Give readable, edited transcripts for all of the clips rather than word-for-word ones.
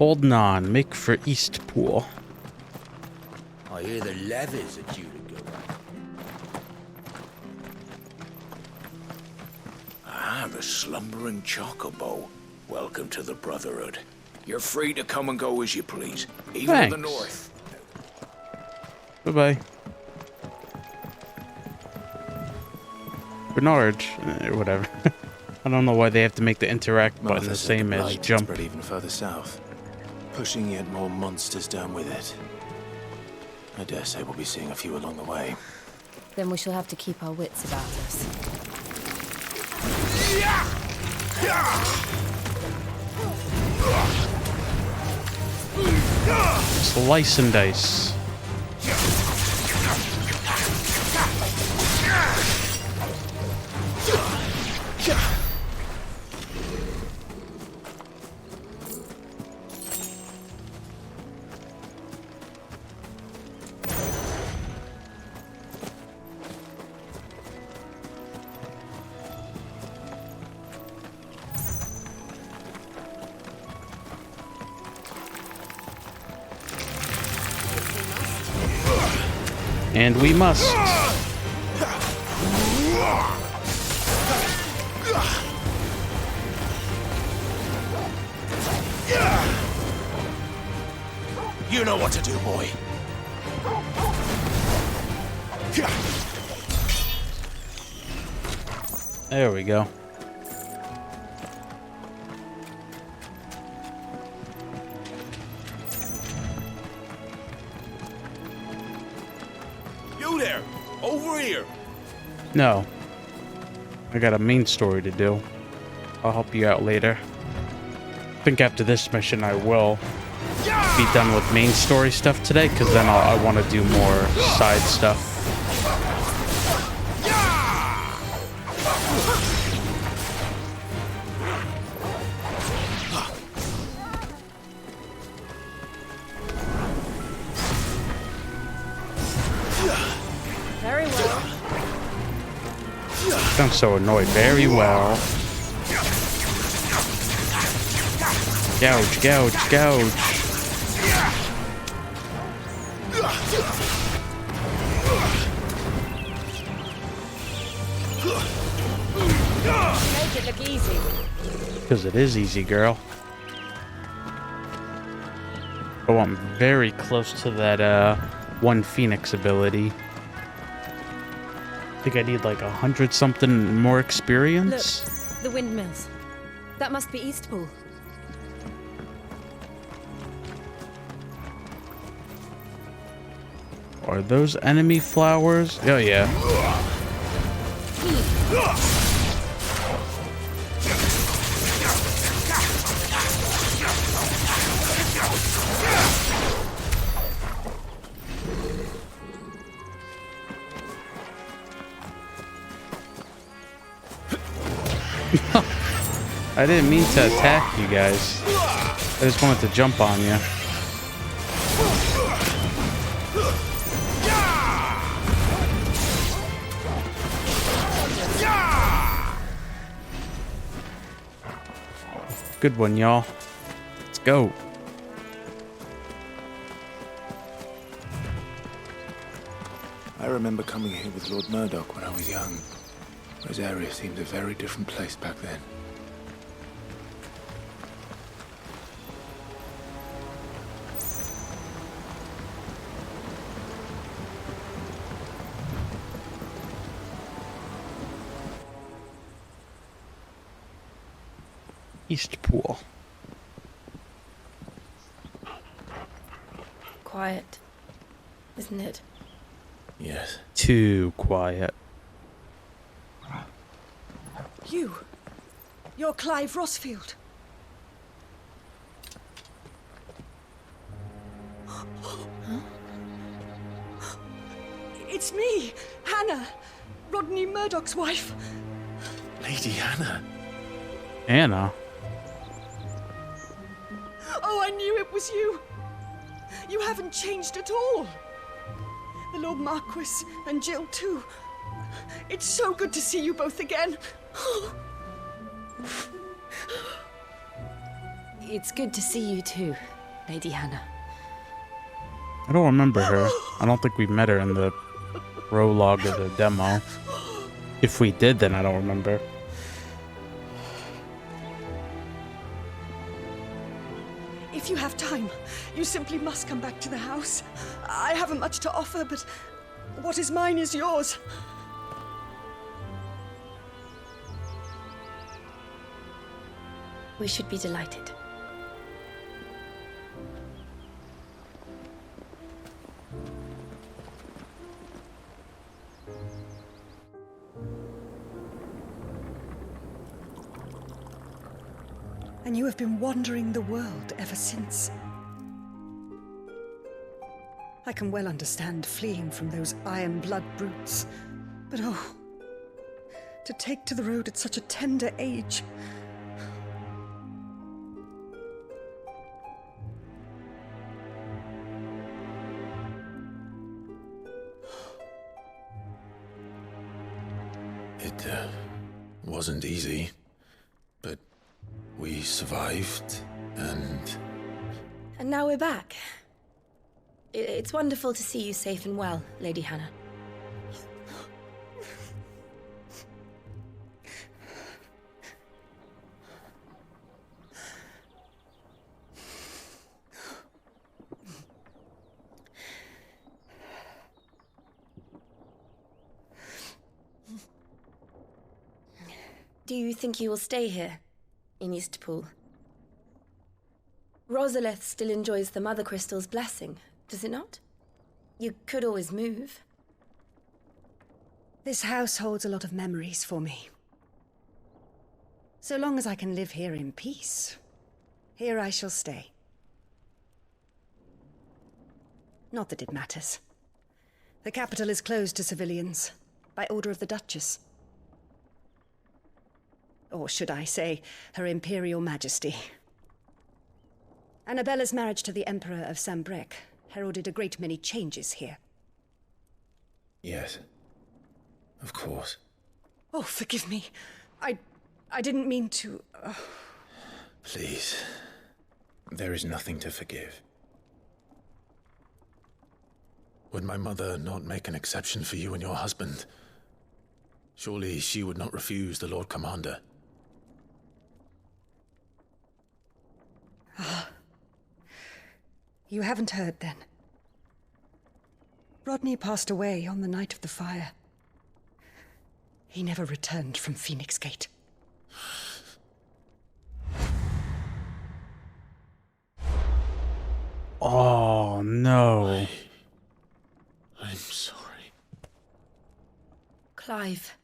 Holding on. Make for Eastpool. I hear the levies are due to go up. Ah, the slumbering chocobo. Welcome to the Brotherhood. You're free to come and go as you please, even in the north. Bye-bye. Bernard, whatever. I don't know why they have to make the interact button the same as jump. Spread even further south, pushing yet more monsters down with it. I dare say we'll be seeing a few along the way. Then we shall have to keep our wits about us. Slice and dice. And we must. You know what to do, boy. There we go. You there! Over here! No. I got a main story to do. I'll help you out later. I think after this mission I will be done with main story stuff today, because then I want to do more side stuff. Very well. I'm so annoyed. Very well. Gouge, gouge, gouge. Make it look easy. Because it is easy, girl. Oh, I'm very close to that one Phoenix ability. I think I need like 100 something more experience. Look, the windmills. That must be Eastpool. Are those enemy flowers? Oh yeah. I didn't mean to attack you guys. I just wanted to jump on you. Good one, y'all. Let's go. I remember coming here with Lord Murdoch when I was young. Rosaria seemed a very different place back then. Eastpool. Quiet, isn't it? Yes. Too quiet. You're Clive Rosfield. It's me, Hannah, Rodney Murdoch's wife. Lady Hannah. Anna. Oh, I knew it was you. You haven't changed at all. The Lord Marquis and Jill too. It's so good to see you both again. It's good to see you too, Lady Hannah. I don't remember her. I don't think we met her in the prologue of the demo. If we did, then I don't remember. If you have time, you simply must come back to the house. I haven't much to offer, but what is mine is yours. We should be delighted. And you have been wandering the world ever since. I can well understand fleeing from those iron blood brutes, but oh, to take to the road at such a tender age. It wasn't easy, but we survived, and... And now we're back. It's wonderful to see you safe and well, Lady Hannah. Do you think you will stay here, in Eastpool? Rosalith still enjoys the Mother Crystal's blessing, does it not? You could always move. This house holds a lot of memories for me. So long as I can live here in peace, here I shall stay. Not that it matters. The capital is closed to civilians, by order of the Duchess. Or should I say, Her Imperial Majesty. Annabella's marriage to the Emperor of Sambrec heralded a great many changes here. Yes, of course. Oh, forgive me. I didn't mean to... Please. There is nothing to forgive. Would my mother not make an exception for you and your husband? Surely she would not refuse the Lord Commander. You haven't heard, then. Rodney passed away on the night of the fire. He never returned from Phoenix Gate. Oh, no. I'm sorry. Clive.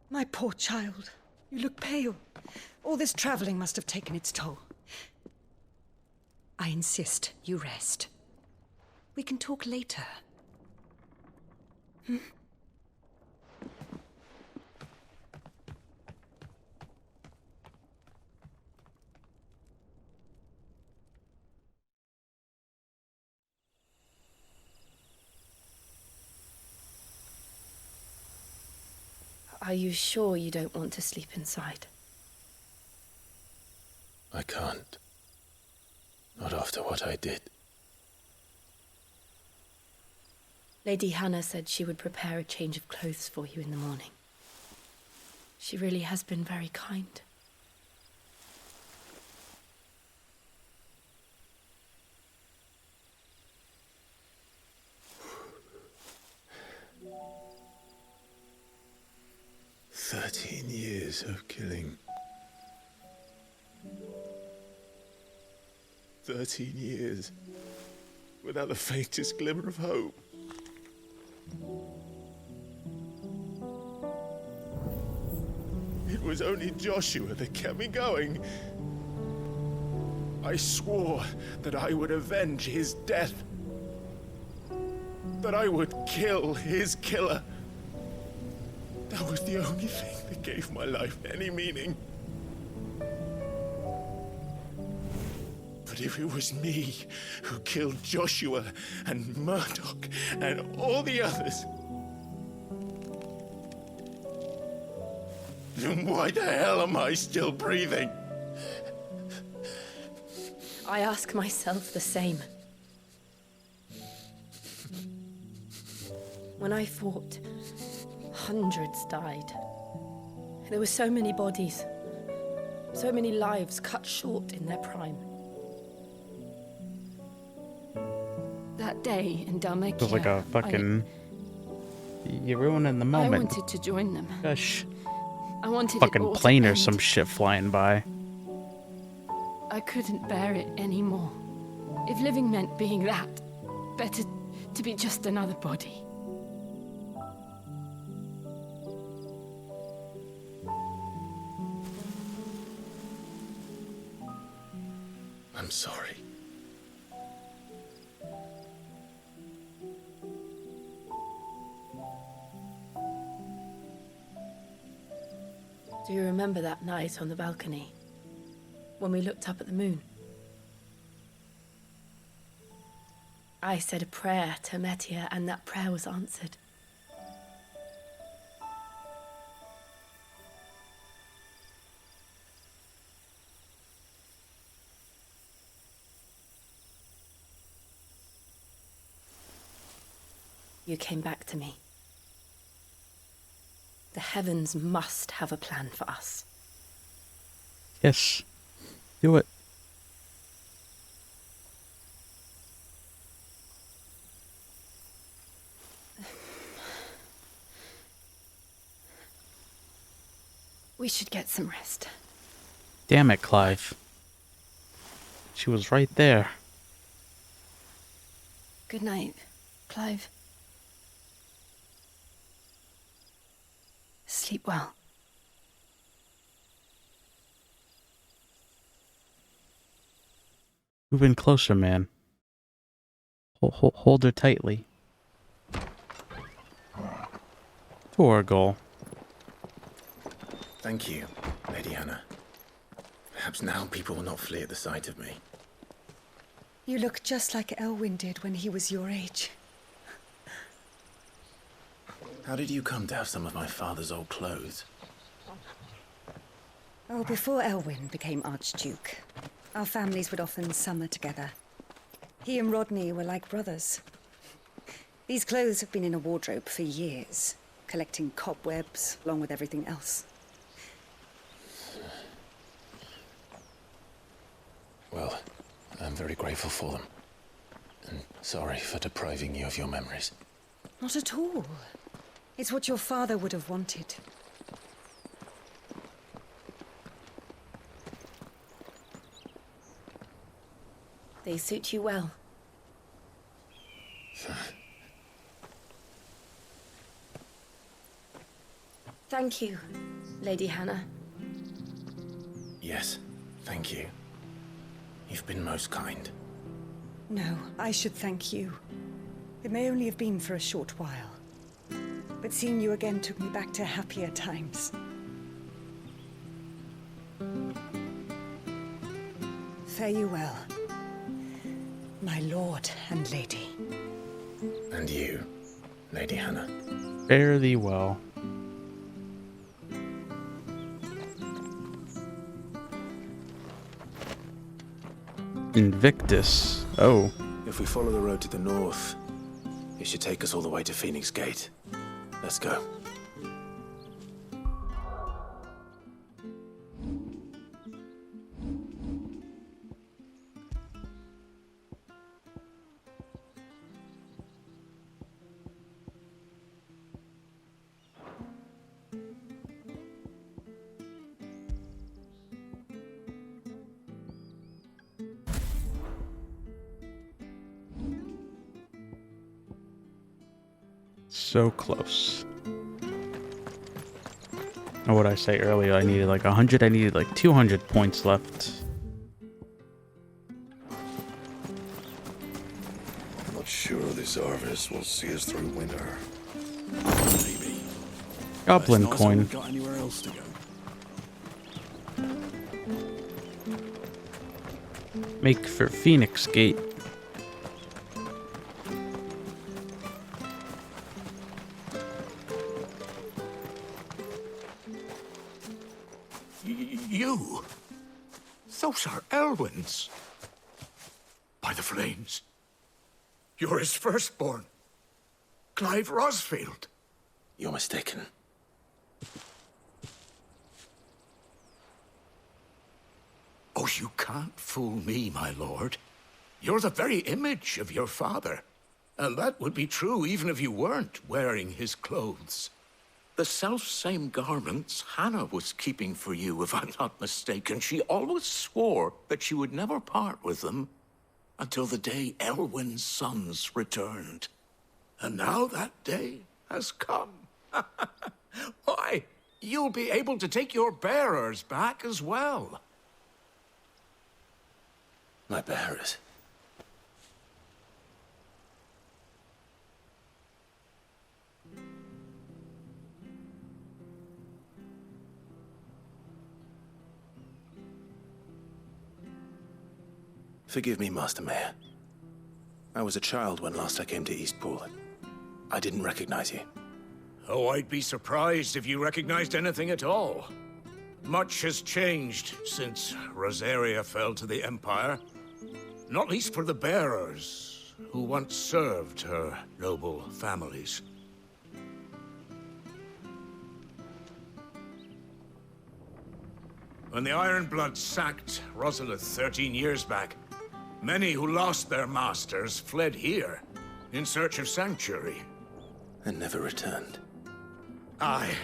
My poor child. You look pale. All this traveling must have taken its toll. I insist you rest. We can talk later. Are you sure you don't want to sleep inside? I can't. Not after what I did. Lady Hannah said she would prepare a change of clothes for you in the morning. She really has been very kind. Years of killing. 13 years without the faintest glimmer of hope. It was only Joshua that kept me going. I swore that I would avenge his death. That I would kill his killer. That was the only thing that gave my life any meaning. But if it was me who killed Joshua and Murdoch and all the others, Then why the hell am I still breathing? I ask myself the same. When I fought, hundreds died. There were so many bodies, so many lives cut short in their prime. That day in Dalmacia, It was like a fucking... You're ruining the I moment. wanted to join them. Gosh. I wanted it Fucking all plane to or end. some shit flying by. I couldn't bear it anymore. If living meant being that, better to be just another body. I'm sorry. Do you remember that night on the balcony? When we looked up at the moon? I said a prayer to Metia, and that prayer was answered. You came back to me. The heavens must have a plan for us. Yes. Do it. We should get some rest. Damn it, Clive. She was right there. Good night, Clive. Sleep well. Move in closer, man. Hold her tightly. To our goal. Thank you, Lady Hannah. Perhaps now people will not flee at the sight of me. You look just like Elwyn did when he was your age. How did you come to have some of my father's old clothes? Oh, before Elwyn became Archduke, our families would often summer together. He and Rodney were like brothers. These clothes have been in a wardrobe for years, collecting cobwebs along with everything else. Well, I'm very grateful for them. And sorry for depriving you of your memories. Not at all. It's what your father would have wanted. They suit you well. Thank you, Lady Hannah. Yes, thank you. You've been most kind. No, I should thank you. It may only have been for a short while, but seeing you again took me back to happier times. Fare you well, my lord and lady. And you, Lady Hannah. Fare thee well. Invictus. Oh. If we follow the road to the north, it should take us all the way to Phoenix Gate. Let's go. So close. Or what I say earlier, I needed like 100, I needed like 200 points left. I'm not sure this harvest will see us through winter. Maybe. Goblin But it's nice coin. We've got anywhere else to go. Make for Phoenix Gate. You? Those are Elwyn's. By the flames. You're his firstborn. Clive Rosfield. You're mistaken. Oh, you can't fool me, my lord. You're the very image of your father. And that would be true even if you weren't wearing his clothes. The self-same garments Hannah was keeping for you, if I'm not mistaken. She always swore that she would never part with them until the day Elwyn's sons returned. And now that day has come. Why, you'll be able to take your bearers back as well. My bearers. Forgive me, Master Mayor. I was a child when last I came to Eastpool. I didn't recognize you. Oh, I'd be surprised if you recognized anything at all. Much has changed since Rosaria fell to the Empire. Not least for the bearers, who once served her noble families. When the Ironbloods sacked Rosalith 13 years back, many who lost their masters fled here, in search of sanctuary. And never returned. Aye.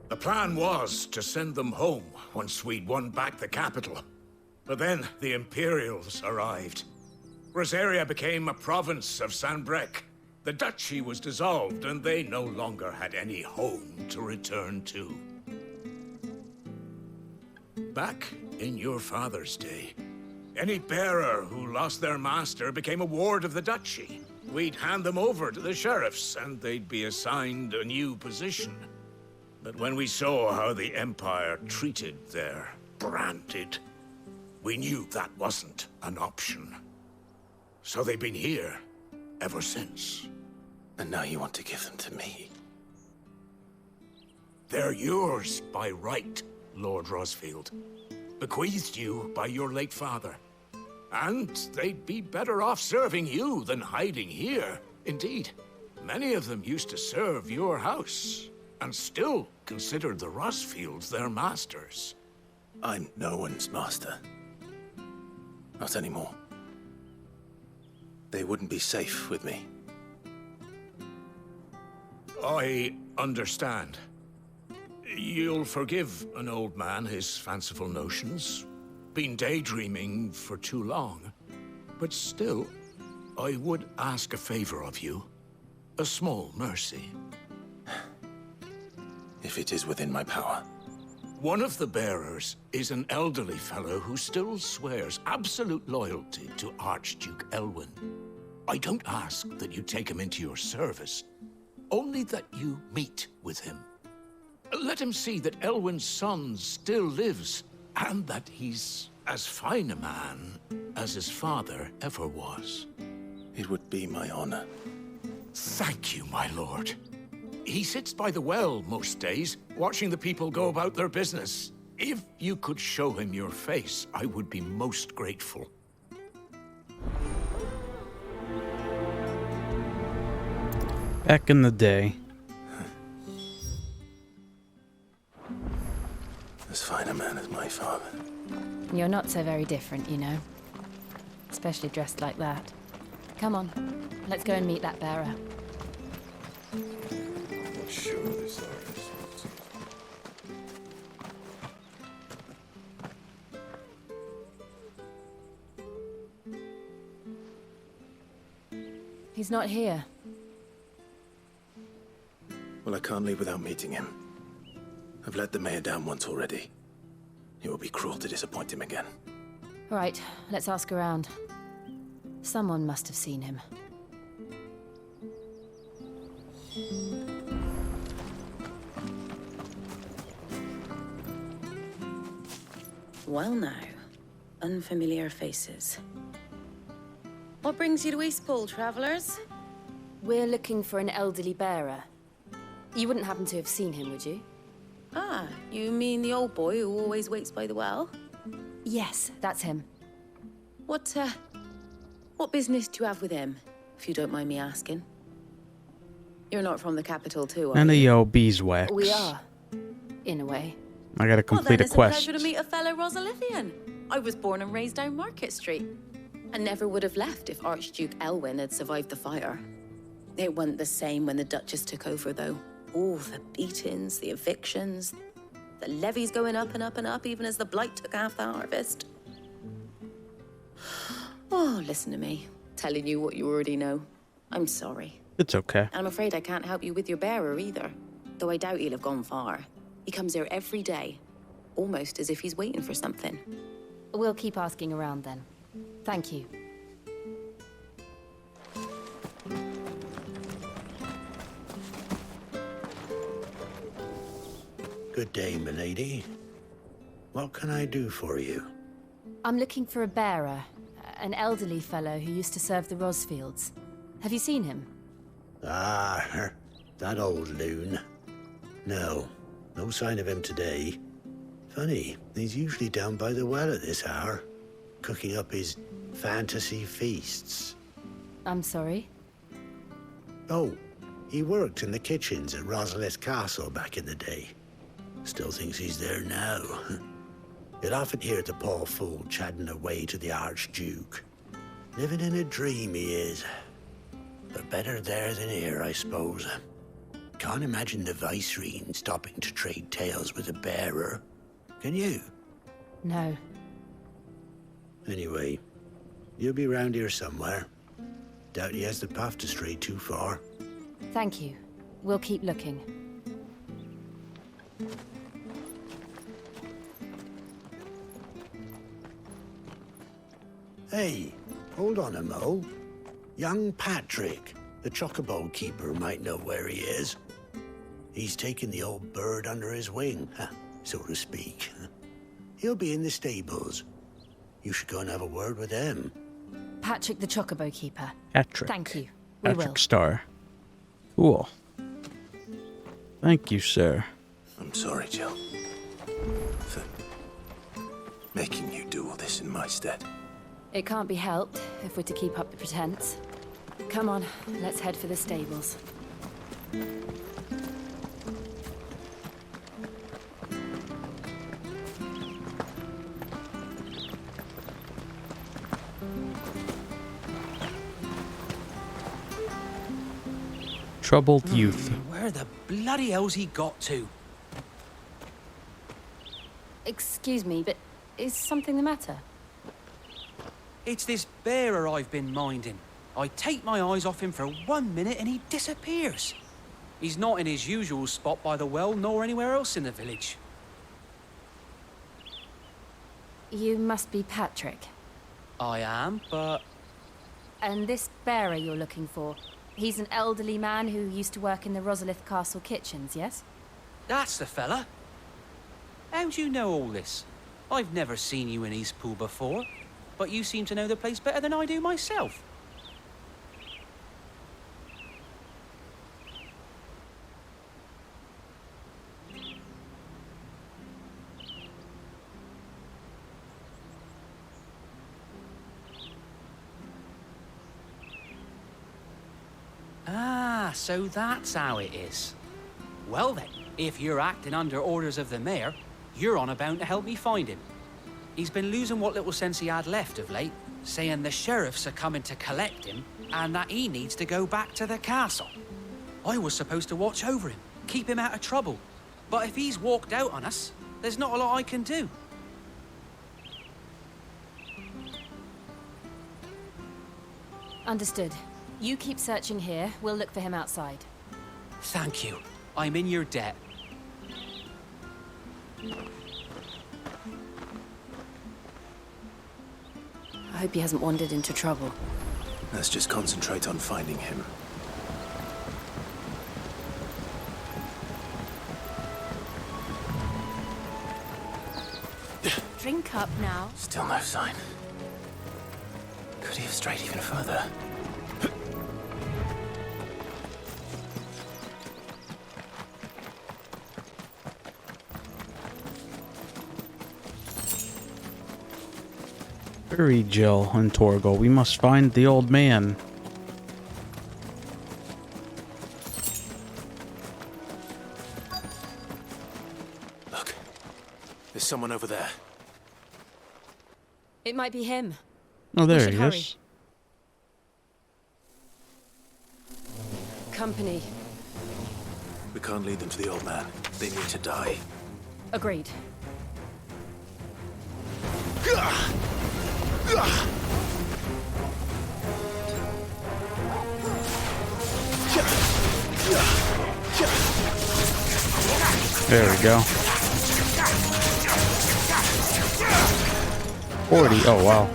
The plan was to send them home once we'd won back the capital. But then the Imperials arrived. Rosaria became a province of Sanbreque. The duchy was dissolved, and they no longer had any home to return to. Back in your father's day, any bearer who lost their master became a ward of the duchy. We'd hand them over to the sheriffs, and they'd be assigned a new position. But when we saw how the Empire treated their branded, we knew that wasn't an option. So they've been here ever since. And now you want to give them to me? They're yours by right, Lord Rosfield. Bequeathed you by your late father. And they'd be better off serving you than hiding here. Indeed, many of them used to serve your house, and still considered the Rosfields their masters. I'm no one's master. Not anymore. They wouldn't be safe with me. I understand. You'll forgive an old man his fanciful notions. Been daydreaming for too long. But still, I would ask a favor of you. A small mercy. If it is within my power. One of the bearers is an elderly fellow who still swears absolute loyalty to Archduke Elwyn. I don't ask that you take him into your service, only that you meet with him. Let him see that Elwyn's son still lives, and that he's as fine a man as his father ever was. It would be my honor. Thank you, my lord. He sits by the well most days, watching the people go about their business. If you could show him your face, I would be most grateful. Back in the day. As fine a man as my father. You're not so very different, you know. Especially dressed like that. Come on, let's go and meet that bearer. Not sure this artist. He's not here. Well, I can't leave without meeting him. I've let the mayor down once already. It would be cruel to disappoint him again. Right, let's ask around. Someone must have seen him. Well now, unfamiliar faces. What brings you to Eastpool, travelers? We're looking for an elderly bearer. You wouldn't happen to have seen him, would you? Ah, you mean the old boy who always waits by the well? Yes, that's him. What business do you have with him, if you don't mind me asking? You're not from the capital too, are None of you? yo beeswax. We are, in a way. I gotta Well, complete then a it's quest. a pleasure to meet a fellow Rosalithian. I was born and raised down Market Street. I never would have left if Archduke Elwyn had survived the fire. It wasn't the same when the Duchess took over, though. Oh, the beatings, the evictions, the levies going up and up and up, even as the Blight took half the harvest. Oh, listen to me, telling you what you already know. I'm sorry. It's okay. And I'm afraid I can't help you with your bearer either, though I doubt he'll have gone far. He comes here every day, almost as if he's waiting for something. We'll keep asking around then. Thank you. Good day, milady. What can I do for you? I'm looking for a bearer, an elderly fellow who used to serve the Rosfields. Have you seen him? Ah, that old loon. No sign of him today. Funny, he's usually down by the well at this hour, cooking up his fantasy feasts. I'm sorry? Oh, he worked in the kitchens at Rosalith Castle back in the day. Still thinks he's there now. You'd often hear the poor fool chatting away to the Archduke. Living in a dream he is. But better there than here, I suppose. Can't imagine the Vicereine stopping to trade tales with a bearer. Can you? No. Anyway, you'll be round here somewhere. Doubt he has the path to stray too far. Thank you. We'll keep looking. Hey, hold on a mo. Young Patrick, the chocobo keeper, might know where he is. He's taken the old bird under his wing, so to speak. He'll be in the stables. You should go and have a word with him. Patrick the Chocobo Keeper. Patrick. Thank you. We Patrick will. Star. Cool. Thank you, sir. I'm sorry, Jill, for making you do all this in my stead. It can't be helped if we're to keep up the pretense. Come on, let's head for the stables. Troubled youth. Where the bloody hell's he got to? Excuse me, but is something the matter? It's this bearer I've been minding. I take my eyes off him for 1 minute and he disappears. He's not in his usual spot by the well, nor anywhere else in the village. You must be Patrick. I am, but And this bearer you're looking for, he's an elderly man who used to work in the Rosalith Castle kitchens, yes? that's the fella. How do you know all this? I've never seen you in Eastpool before, but you seem to know the place better than I do myself. Ah, so that's how it is. Well then, if you're acting under orders of the mayor, you're on about to help me find him. He's been losing what little sense he had left of late, saying the sheriffs are coming to collect him and that he needs to go back to the castle. I was supposed to watch over him, keep him out of trouble. But if he's walked out on us, there's not a lot I can do. Understood. You keep searching here, we'll look for him outside. Thank you. I'm in your debt. I hope he hasn't wandered into trouble. Let's just concentrate on finding him. Drink up now. Still no sign. Could he have strayed even further? Hurry, Jill and Torgal. We must find the old man. Look, there's someone over there. It might be him. Oh, there should he hurry. is. Company. We can't lead them to the old man. They need to die. Agreed. There we go. 40. Oh, wow.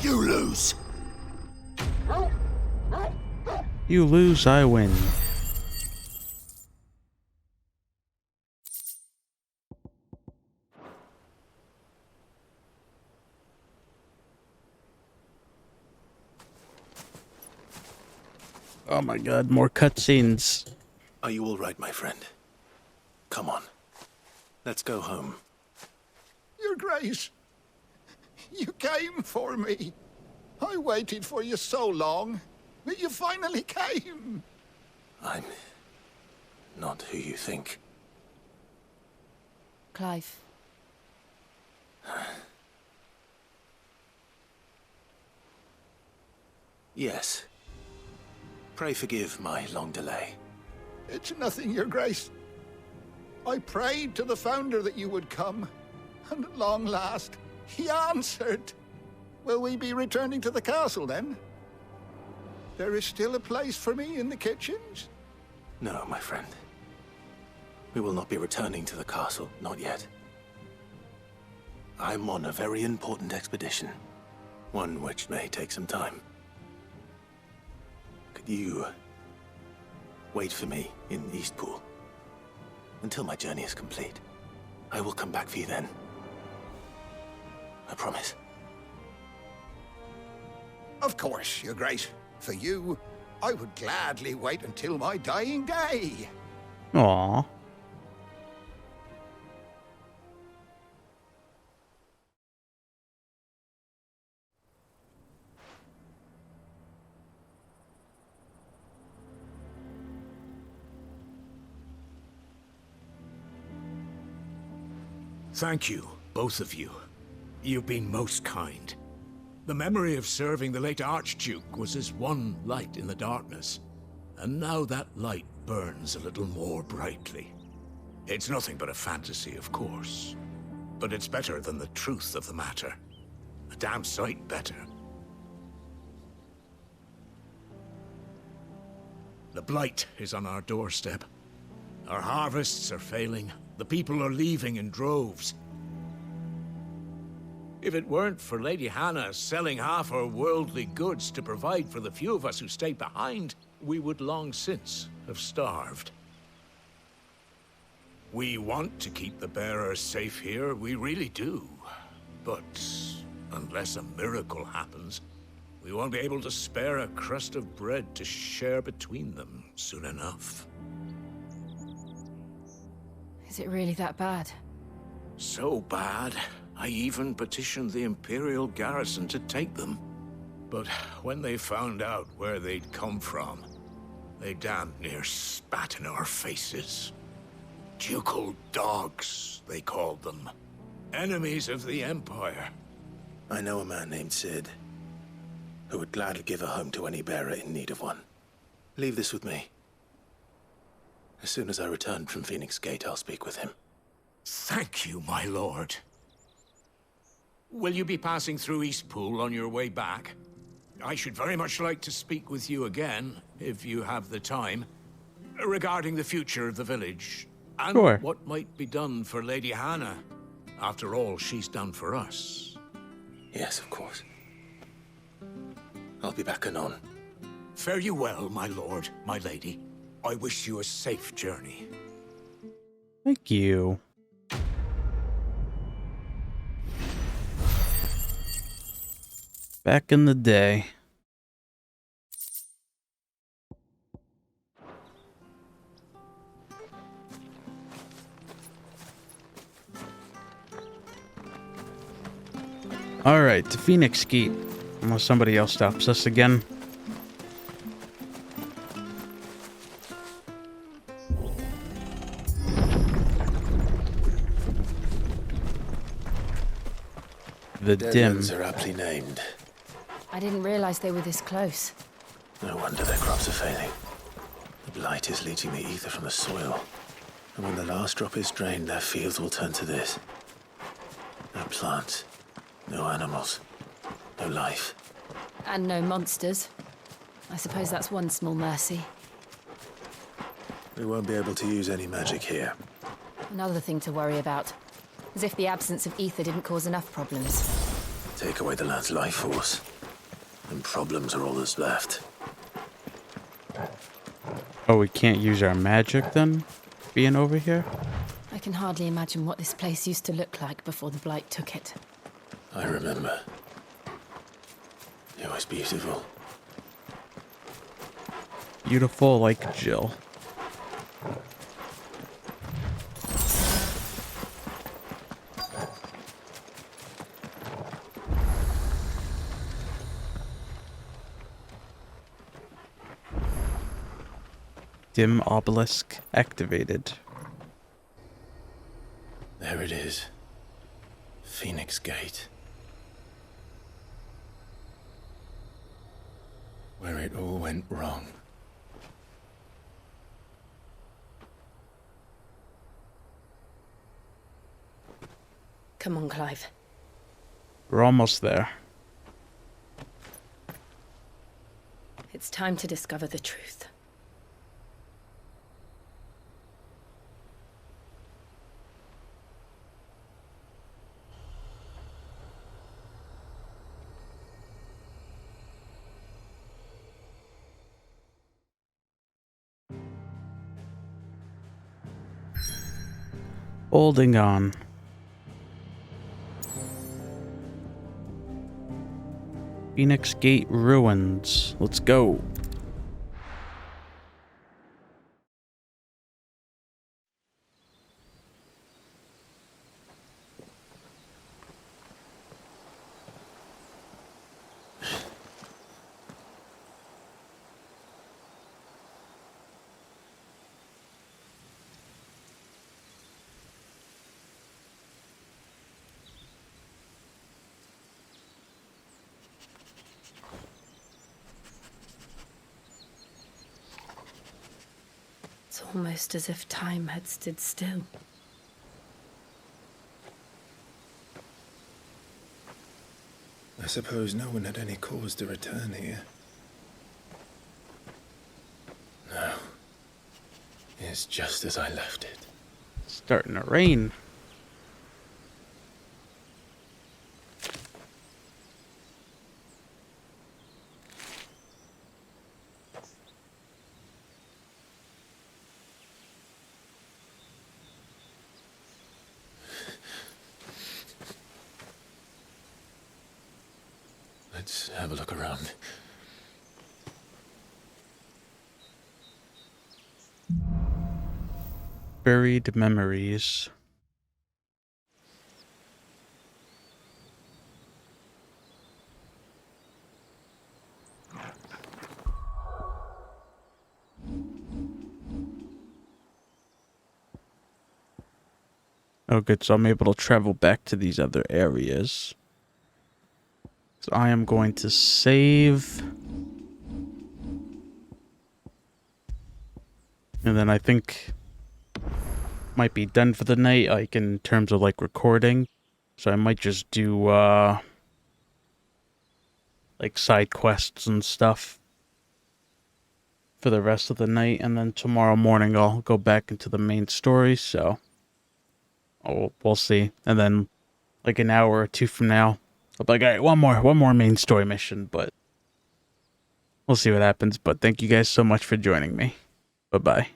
You lose. You lose, I win. Oh my god, more cutscenes. Are you all right, my friend? Come on. Let's go home. Your Grace, you came for me. I waited for you so long, but you finally came. I'm not who you think. Clive. Yes. Pray forgive my long delay. It's nothing, Your Grace. I prayed to the Founder that you would come, and at long last, he answered. Will we be returning to the castle, then? There is still a place for me in the kitchens? No, my friend. We will not be returning to the castle, not yet. I'm on a very important expedition, one which may take some time. Could you wait for me in Eastpool until my journey is complete? I will come back for you then. I promise. Of course, Your Grace. For you, I would gladly wait until my dying day. Aww. Thank you, both of you. You've been most kind. The memory of serving the late Archduke was as one light in the darkness, and now that light burns a little more brightly. It's nothing but a fantasy, of course, but it's better than the truth of the matter. A damn sight better. The Blight is on our doorstep. Our harvests are failing. The people are leaving in droves. If it weren't for Lady Hannah selling half her worldly goods to provide for the few of us who stayed behind, we would long since have starved. We want to keep the bearers safe here, we really do. But unless a miracle happens, we won't be able to spare a crust of bread to share between them soon enough. Is it really that bad? So bad, I even petitioned the Imperial garrison to take them. But when they found out where they'd come from, they damn near spat in our faces. Ducal dogs, they called them. Enemies of the Empire. I know a man named Sid, who would gladly give a home to any bearer in need of one. Leave this with me. As soon as I return from Phoenix Gate, I'll speak with him. Thank you, my lord. Will you be passing through Eastpool on your way back? I should very much like to speak with you again, if you have the time. regarding the future of the village, and Sure. what might be done for Lady Hannah. After all, she's done for us. Yes, of course. I'll be back anon. Fare you well, my lord, my lady. I wish you a safe journey. Thank you. Back in the day. Alright, to Phoenix Gate. Unless somebody else stops us again. The dim. Deadlands are aptly named. I didn't realize they were this close. No wonder their crops are failing. The Blight is leaching the ether from the soil. And when the last drop is drained, their fields will turn to this. No plants, no animals, no life. And no monsters. I suppose that's one small mercy. We won't be able to use any magic here. Another thing to worry about. As if the absence of ether didn't cause enough problems. Take away the land's life force, and problems are all that's left. Oh, we can't use our magic then? Being over here? I can hardly imagine what this place used to look like before the Blight took it. I remember. It was beautiful. Beautiful like Jill. Dim obelisk activated. There it is. Phoenix Gate. Where it all went wrong. Come on, Clive. We're almost there. It's time to discover the truth. Holding on. Phoenix Gate ruins. Let's go. It's almost as if time had stood still. I suppose no one had any cause to return here. No. It's just as I left it. It's starting to rain. Let's have a look around. Buried memories. Oh, good. So I'm able to travel back to these other areas. So I am going to save. And then I think might be done for the night, like in terms of like recording. So I might just do like side quests and stuff. for the rest of the night, and then tomorrow morning I'll go back into the main story, so we'll see. And then like an hour or two from now, I'll be like, all right, one more main story mission, but we'll see what happens. But thank you guys so much for joining me. Bye-bye.